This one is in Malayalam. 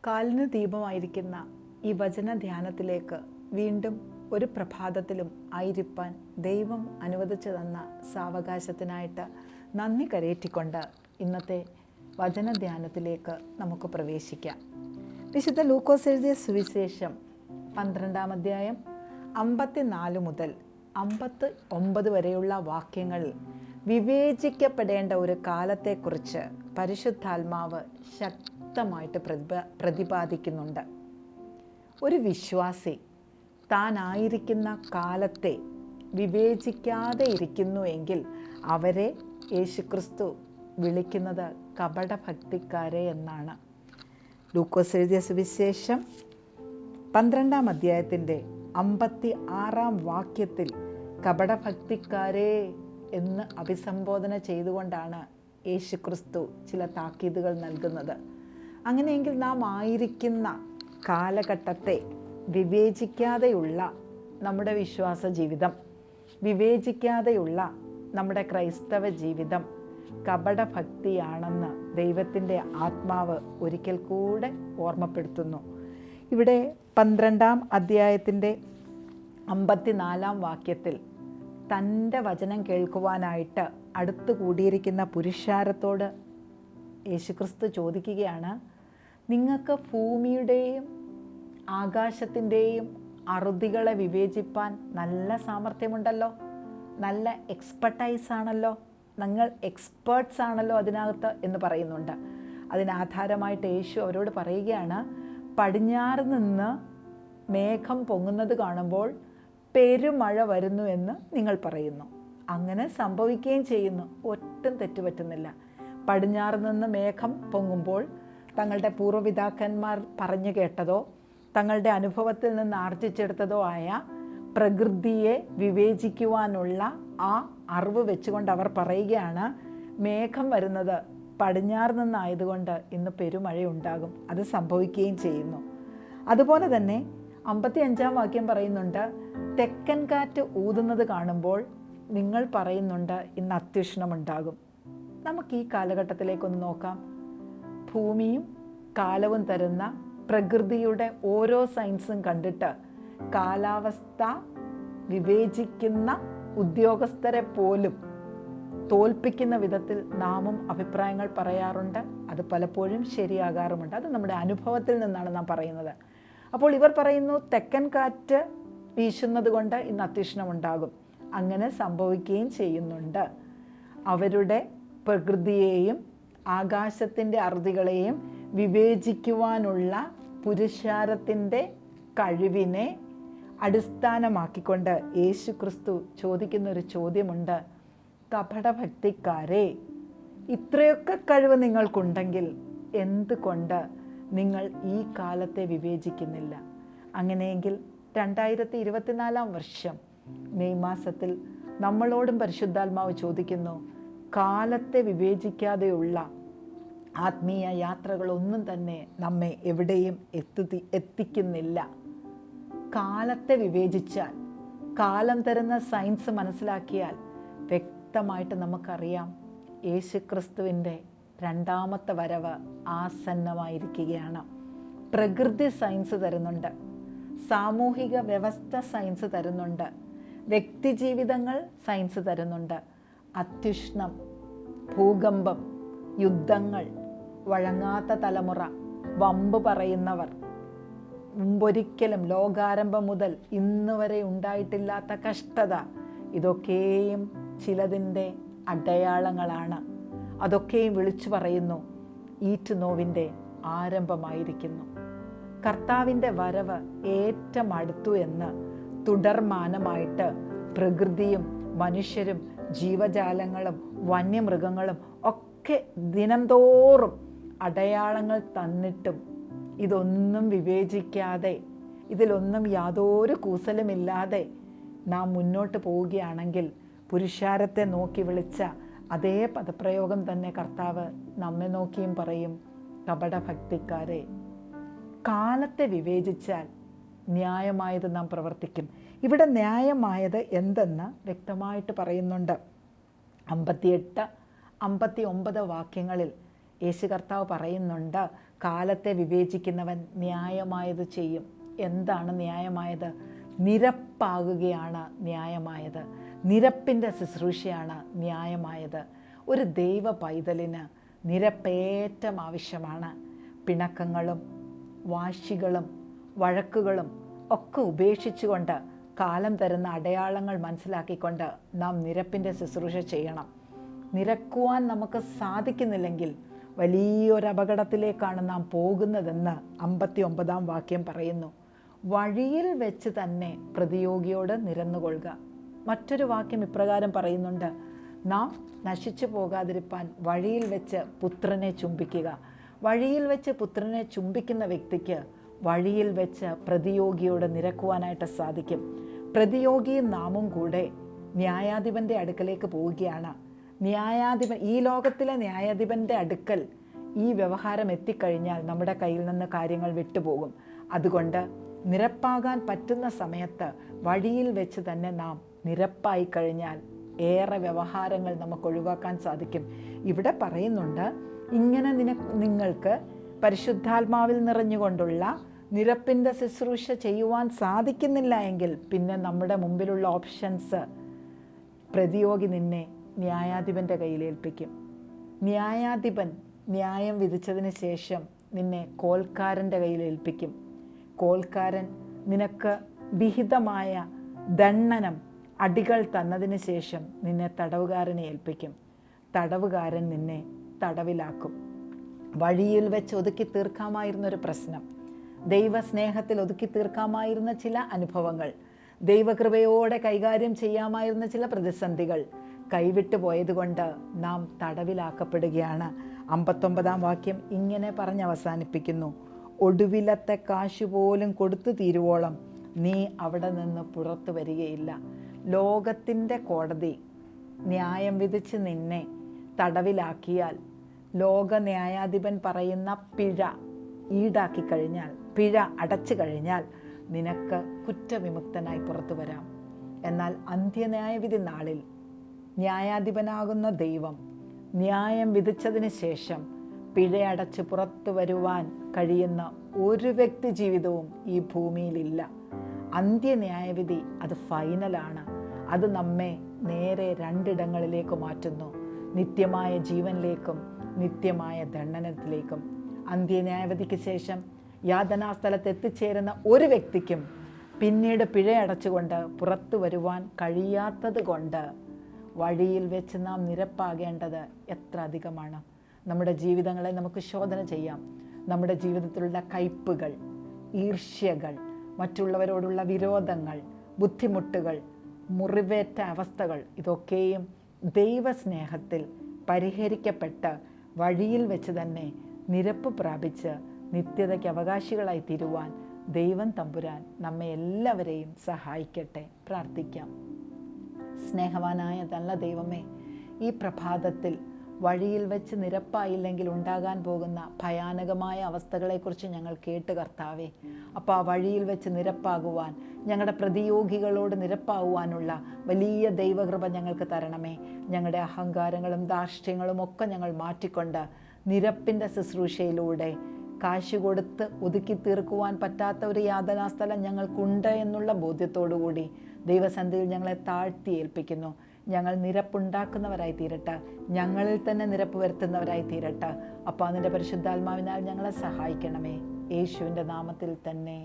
കാലിന് ദീപമായിരിക്കുന്ന ഈ വചന ധ്യാനത്തിലേക്ക് വീണ്ടും ഒരു പ്രഭാതത്തിലും ആയിരിക്കാൻ ദൈവം അനുവദിച്ചു തന്ന സാവകാശത്തിനായിട്ട് നന്ദി കരയേറ്റിക്കൊണ്ട് ഇന്നത്തെ വചന ധ്യാനത്തിലേക്ക് നമുക്ക് പ്രവേശിക്കാം. വിശുദ്ധ ലൂക്കോസ് എഴുതിയ സുവിശേഷം 12-ാം അധ്യായം 54 മുതൽ 59 വരെയുള്ള വാക്യങ്ങളിൽ വിവേചിക്കപ്പെടേണ്ട ഒരു കാലത്തെക്കുറിച്ച് പരിശുദ്ധാത്മാവ് ശക്തമായിട്ട് പ്രതിപാദിക്കുന്നുണ്ട്. ഒരു വിശ്വാസി താനായിരിക്കുന്ന കാലത്തെ വിവേചിക്കാതെ ഇരിക്കുന്നുവെങ്കിൽ അവരെ യേശുക്രിസ്തു വിളിക്കുന്നത് കപടഭക്തിക്കാരെ എന്നാണ്. ലൂക്കോസ് എഴുതിയ സുവിശേഷം 12-ാം അധ്യായത്തിൻ്റെ 56-ാം വാക്യത്തിൽ കപടഭക്തിക്കാരെ എന്ന് അഭിസംബോധന ചെയ്തുകൊണ്ടാണ് യേശുക്രിസ്തു ചില താക്കീതുകൾ നൽകുന്നത്. അങ്ങനെയെങ്കിൽ നാം ആയിരിക്കുന്ന കാലഘട്ടത്തെ വിവേചിക്കാതെയുള്ള നമ്മുടെ വിശ്വാസ ജീവിതം, വിവേചിക്കാതെയുള്ള നമ്മുടെ ക്രൈസ്തവ ജീവിതം കപടഭക്തിയാണെന്ന് ദൈവത്തിൻ്റെ ആത്മാവ് ഒരിക്കൽ കൂടെ ഓർമ്മപ്പെടുത്തുന്നു. ഇവിടെ 12-ാം അധ്യായത്തിൻ്റെ 54-ാം വാക്യത്തിൽ തൻ്റെ വചനം കേൾക്കുവാനായിട്ട് അടുത്ത് കൂടിയിരിക്കുന്ന പുരുഷാരത്തോട് യേശുക്രിസ്തു ചോദിക്കുകയാണ്, നിങ്ങൾക്ക് ഭൂമിയുടെയും ആകാശത്തിൻ്റെയും അറുതികളെ വിവേചിപ്പാൻ നല്ല സാമർഥ്യമുണ്ടല്ലോ, നല്ല എക്സ്പെർട്ടൈസാണല്ലോ, നിങ്ങൾ എക്സ്പേർട്സ് ആണല്ലോ അതിനകത്ത് എന്ന് പറയുന്നുണ്ട്. അതിനാധാരമായിട്ട് യേശു അവരോട് പറയുകയാണ്, പടിഞ്ഞാറ് നിന്ന് മേഘം പൊങ്ങുന്നത് കാണുമ്പോൾ പെരുമഴ വരുന്നു എന്ന് നിങ്ങൾ പറയുന്നു. അങ്ങനെ സംഭവിക്കുകയും ചെയ്യുന്നു. ഒട്ടും തെറ്റുപറ്റുന്നില്ല. പടിഞ്ഞാറ് നിന്ന് മേഘം പൊങ്ങുമ്പോൾ തങ്ങളുടെ പൂർവ്വപിതാക്കന്മാർ പറഞ്ഞു കേട്ടതോ തങ്ങളുടെ അനുഭവത്തിൽ നിന്ന് ആർജിച്ചെടുത്തതോ ആയ പ്രകൃതിയെ വിവേചിക്കുവാനുള്ള ആ അറിവ് വെച്ചുകൊണ്ട് അവർ പറയുകയാണ്, മേഘം വരുന്നത് പടിഞ്ഞാറ് നിന്നായതുകൊണ്ട് ഇന്ന് പെരുമഴയുണ്ടാകും. അത് സംഭവിക്കുകയും ചെയ്യുന്നു. അതുപോലെ തന്നെ 55-ാം വാക്യം പറയുന്നുണ്ട്, തെക്കൻ കാറ്റ് ഊതുന്നത് കാണുമ്പോൾ നിങ്ങൾ പറയുന്നുണ്ട് ഇന്ന് അത്യുഷ്ണമുണ്ടാകും. നമുക്ക് ഈ കാലഘട്ടത്തിലേക്കൊന്ന് നോക്കാം. ഭൂമിയും കാലവും തരുന്ന പ്രകൃതിയുടെ ഓരോ സയൻസും കണ്ടിട്ട് കാലാവസ്ഥ വിവേചിക്കുന്ന ഉദ്യോഗസ്ഥരെ പോലും തോൽപ്പിക്കുന്ന വിധത്തിൽ നാമും അഭിപ്രായങ്ങൾ പറയാറുണ്ട്. അത് പലപ്പോഴും ശരിയാകാറുമുണ്ട്. അത് നമ്മുടെ അനുഭവത്തിൽ നിന്നാണ് നാം പറയുന്നത്. അപ്പോൾ ഇവർ പറയുന്നു തെക്കൻ കാറ്റ് വീശുന്നത് കൊണ്ട് ഇന്ന് അത്യുഷ്ണമുണ്ടാകും. അങ്ങനെ സംഭവിക്കുകയും ചെയ്യുന്നുണ്ട്. അവരുടെ പ്രകൃതിയെയും ആകാശത്തിൻ്റെ അറുതികളെയും വിവേചിക്കുവാനുള്ള പുരുഷാരത്തിൻ്റെ കഴിവിനെ അടിസ്ഥാനമാക്കിക്കൊണ്ട് യേശുക്രിസ്തു ചോദിക്കുന്നൊരു ചോദ്യമുണ്ട്, കപടഭക്തിക്കാരെ, ഇത്രയൊക്കെ കഴിവ് നിങ്ങൾക്കുണ്ടെങ്കിൽ എന്തുകൊണ്ട് നിങ്ങൾ ഈ കാലത്തെ വിവേചിക്കുന്നില്ല? അങ്ങനെയെങ്കിൽ 2024 വർഷം മെയ് മാസത്തിൽ നമ്മളോടും പരിശുദ്ധാത്മാവ് ചോദിക്കുന്നു, കാലത്തെ വിവേചിക്കാതെയുള്ള ആത്മീയ യാത്രകളൊന്നും തന്നെ നമ്മെ എവിടെയും എത്തിക്കുന്നില്ല. കാലത്തെ വിവേചിച്ചാൽ, കാലം തരുന്ന സയൻസ് മനസ്സിലാക്കിയാൽ വ്യക്തമായിട്ട് നമുക്കറിയാം യേശുക്രിസ്തുവിൻ്റെ 2ാമത്തെ വരവ് ആസന്നമായിരിക്കുകയാണ്. പ്രകൃതി സയൻസ് തരുന്നുണ്ട്, സാമൂഹിക വ്യവസ്ഥ സയൻസ് തരുന്നുണ്ട്, വ്യക്തിജീവിതങ്ങൾ സയൻസ് തരുന്നുണ്ട്. അത്യുഷ്ണം, ഭൂകമ്പം, യുദ്ധങ്ങൾ, വഴങ്ങാത്ത തലമുറ, വമ്പ് പറയുന്നവർ, മുമ്പൊരിക്കലും ലോകാരംഭം മുതൽ ഇന്ന് വരെ ഉണ്ടായിട്ടില്ലാത്ത കഷ്ടത, ഇതൊക്കെയും ചിലതിൻ്റെ അടയാളങ്ങളാണ്. അതൊക്കെയും വിളിച്ചു പറയുന്നു ഈറ്റുനോവിൻ്റെ ആരംഭമായിരിക്കുന്നു. കർത്താവിൻ്റെ വരവ് ഏറ്റവും അടുത്തു എന്ന് തുടർമാനമായിട്ട് പ്രകൃതിയും മനുഷ്യരും ജീവജാലങ്ങളും വന്യമൃഗങ്ങളും ഒക്കെ ദിനംതോറും അടയാളങ്ങൾ തന്നിട്ടും ഇതൊന്നും വിവേചിക്കാതെ, ഇതിലൊന്നും യാതൊരു കൂസലുമില്ലാതെ നാം മുന്നോട്ട് പോവുകയാണെങ്കിൽ പുരുഷാരത്തെ നോക്കി വിളിച്ച അതേ പദപ്രയോഗം തന്നെ കർത്താവ് നമ്മെ നോക്കിയും പറയും, കപടഭക്തിക്കാരെ. കാലത്തെ വിവേചിച്ചാൽ ന്യായമായത് നാം പ്രവർത്തിക്കും. ഇവിടെ ന്യായമായത് എന്തെന്ന് വ്യക്തമായിട്ട് പറയുന്നുണ്ട്. 58, 59 വാക്യങ്ങളിൽ യേശു കർത്താവ് പറയുന്നുണ്ട്, കാലത്തെ വിവേചിക്കുന്നവൻ ന്യായമായത് ചെയ്യും. എന്താണ് ന്യായമായത്? നിരപ്പാകുകയാണ് ന്യായമായത്. നിരപ്പിൻ്റെ ശുശ്രൂഷയാണ് ന്യായമായത്. ഒരു ദൈവ പൈതലിന് നിരപ്പേറ്റം ആവശ്യമാണ്. പിണക്കങ്ങളും വാശികളും വഴക്കുകളും ഒക്കെ ഉപേക്ഷിച്ചുകൊണ്ട് കാലം തരുന്ന അടയാളങ്ങൾ മനസ്സിലാക്കിക്കൊണ്ട് നാം നിരപ്പിൻ്റെ ശുശ്രൂഷ ചെയ്യണം. നിരക്കുവാൻ നമുക്ക് സാധിക്കുന്നില്ലെങ്കിൽ വലിയൊരു അപകടത്തിലേക്കാണ് നാം പോകുന്നതെന്ന് 59-ാം വാക്യം പറയുന്നു. വഴിയിൽ വെച്ച് തന്നെ പ്രതിയോഗിയോട് നിരന്നുകൊള്ളുക. മറ്റൊരു വാക്യം ഇപ്രകാരം പറയുന്നുണ്ട്, നാം നശിച്ചു പോകാതിരിപ്പാൻ വഴിയിൽ വെച്ച് പുത്രനെ ചുംബിക്കുക. വഴിയിൽ വെച്ച് പുത്രനെ ചുംബിക്കുന്ന വ്യക്തിക്ക് വഴിയിൽ വെച്ച് പ്രതിയോഗിയോട് നിരക്കുവാനായിട്ട് സാധിക്കും. പ്രതിയോഗിയും നാമും കൂടെ ന്യായാധിപൻ്റെ അടുക്കലേക്ക് പോവുകയാണ്. ഈ ലോകത്തിലെ ന്യായാധിപൻ്റെ അടുക്കൽ ഈ വ്യവഹാരം എത്തിക്കഴിഞ്ഞാൽ നമ്മുടെ കയ്യിൽ നിന്ന് കാര്യങ്ങൾ വിട്ടുപോകും. അതുകൊണ്ട് നിരപ്പാകാൻ പറ്റുന്ന സമയത്ത് വഴിയിൽ വെച്ച് തന്നെ നാം നിരപ്പായി കഴിഞ്ഞാൽ ഏറെ വ്യവഹാരങ്ങൾ നമുക്ക് ഒഴിവാക്കാൻ സാധിക്കും. ഇവിടെ പറയുന്നുണ്ട്, ഇങ്ങനെ നിങ്ങൾക്ക് പരിശുദ്ധാത്മാവിൽ നിറഞ്ഞുകൊണ്ടുള്ള നിരപ്പിൻ്റെ ശുശ്രൂഷ ചെയ്യുവാൻ സാധിക്കുന്നില്ല എങ്കിൽ പിന്നെ നമ്മുടെ മുമ്പിലുള്ള ഓപ്ഷൻസ്, പ്രതിയോഗി നിന്നെ ന്യായാധിപൻ്റെ കയ്യിലേൽപ്പിക്കും. ന്യായാധിപൻ ന്യായം വിധിച്ചതിന് ശേഷം നിന്നെ കോൽക്കാരൻ്റെ കയ്യിലേൽപ്പിക്കും. കോൽക്കാരൻ നിനക്ക് വിഹിതമായ ദണ്ഡനം അടികൾ തന്നതിന് ശേഷം നിന്നെ തടവുകാരനെ ഏൽപ്പിക്കും. തടവുകാരൻ നിന്നെ തടവിലാക്കും. വഴിയിൽ വെച്ച് ഒതുക്കി തീർക്കാമായിരുന്നൊരു പ്രശ്നം, ദൈവസ്നേഹത്തിൽ ഒതുക്കി തീർക്കാമായിരുന്ന ചില അനുഭവങ്ങൾ, ദൈവകൃപയോടെ കൈകാര്യം ചെയ്യാമായിരുന്ന ചില പ്രതിസന്ധികൾ കൈവിട്ടു പോയതുകൊണ്ട് നാം തടവിലാക്കപ്പെടുകയാണ്. 59-ാം വാക്യം ഇങ്ങനെ പറഞ്ഞ് അവസാനിപ്പിക്കുന്നു, ഒടുവിലത്തെ കാശ് പോലും കൊടുത്തു തീരുവോളം നീ അവിടെ നിന്ന് പുറത്തു വരികയില്ല. ലോകത്തിൻ്റെ കോടതി ന്യായം വിധിച്ച് നിന്നെ തടവിലാക്കിയാൽ, ലോക ന്യായാധിപൻ പറയുന്ന പിഴ ഈടാക്കി കഴിഞ്ഞാൽ, പിഴ അടച്ചു കഴിഞ്ഞാൽ നിനക്ക് കുറ്റവിമുക്തനായി പുറത്തു വരാം. എന്നാൽ അന്ത്യന്യായവിധി നാളിൽ ന്യായാധിപനാകുന്ന ദൈവം ന്യായം വിധിച്ചതിന് ശേഷം പിഴയടച്ച് പുറത്തു വരുവാൻ കഴിയുന്ന ഒരു വ്യക്തി ജീവിതവും ഈ ഭൂമിയിലില്ല. അന്ത്യന്യായവിധി അത് ഫൈനലാണ്. അത് നമ്മെ നേരെ രണ്ടിടങ്ങളിലേക്ക് മാറ്റുന്നു, നിത്യമായ ജീവനിലേക്കും നിത്യമായ ദണ്ഡനത്തിലേക്കും. അന്ത്യന്യായവിധിക്ക് ശേഷം യാതനാസ്ഥലത്ത് എത്തിച്ചേരുന്ന ഒരു വ്യക്തിക്കും പിന്നീട് പിഴയടച്ചുകൊണ്ട് പുറത്തു വരുവാൻ കഴിയാത്തത് കൊണ്ട് വഴിയിൽ വെച്ച് നാം നിരപ്പാകേണ്ടത് എത്ര അധികമാണ്. നമ്മുടെ ജീവിതങ്ങളെ നമുക്ക് ശോധന ചെയ്യാം. നമ്മുടെ ജീവിതത്തിലുള്ള കയ്പുകൾ, ഈർഷ്യകൾ, മറ്റുള്ളവരോടുള്ള വിരോധങ്ങൾ, ബുദ്ധിമുട്ടുകൾ, മുറിവേറ്റ അവസ്ഥകൾ, ഇതൊക്കെയും ദൈവസ്നേഹത്തിൽ പരിഹരിക്കപ്പെട്ട് വഴിയിൽ വെച്ച് തന്നെ നിരപ്പ് പ്രാപിച്ച് നിത്യതയ്ക്ക് അവകാശികളായി തീരുവാൻ ദൈവം തമ്പുരാൻ നമ്മെ എല്ലാവരെയും സഹായിക്കട്ടെ. പ്രാർത്ഥിക്കാം. സ്നേഹവാനായ നല്ല ദൈവമേ, ഈ പ്രഭാതത്തിൽ വഴിയിൽ വെച്ച് നിരപ്പായില്ലെങ്കിൽ ഉണ്ടാകാൻ പോകുന്ന ഭയാനകമായ അവസ്ഥകളെക്കുറിച്ച് ഞങ്ങൾ കേട്ട് കർത്താവേ, അപ്പോൾ ആ വഴിയിൽ വെച്ച് നിരപ്പാകുവാൻ, ഞങ്ങളുടെ പ്രതിയോഗികളോട് നിരപ്പാകുവാനുള്ള വലിയ ദൈവകൃപ ഞങ്ങൾക്ക് തരണമേ. ഞങ്ങളുടെ അഹങ്കാരങ്ങളും ധാർഷ്ട്യങ്ങളും ഒക്കെ ഞങ്ങൾ മാറ്റിക്കൊണ്ട് നിരപ്പിൻ്റെ ശുശ്രൂഷയിലൂടെ കാശ് കൊടുത്ത് ഒതുക്കി തീർക്കുവാൻ പറ്റാത്ത ഒരു യാതനാസ്ഥലം ഞങ്ങൾക്കുണ്ട് എന്നുള്ള ബോധ്യത്തോടുകൂടി ദൈവസന്നിധിയിൽ ഞങ്ങളെ താഴ്ത്തി ഏൽപ്പിക്കുന്നു. ഞങ്ങൾ നിരപ്പുണ്ടാക്കുന്നവരായി തീരട്ടെ, ഞങ്ങളിൽ തന്നെ നിരപ്പ് വരുത്തുന്നവരായി തീരട്ടെ. അപ്പോൾ അതിൻ്റെ പരിശുദ്ധാത്മാവിനാൽ ഞങ്ങളെ സഹായിക്കണമേ. യേശുവിൻ്റെ നാമത്തിൽ തന്നെ.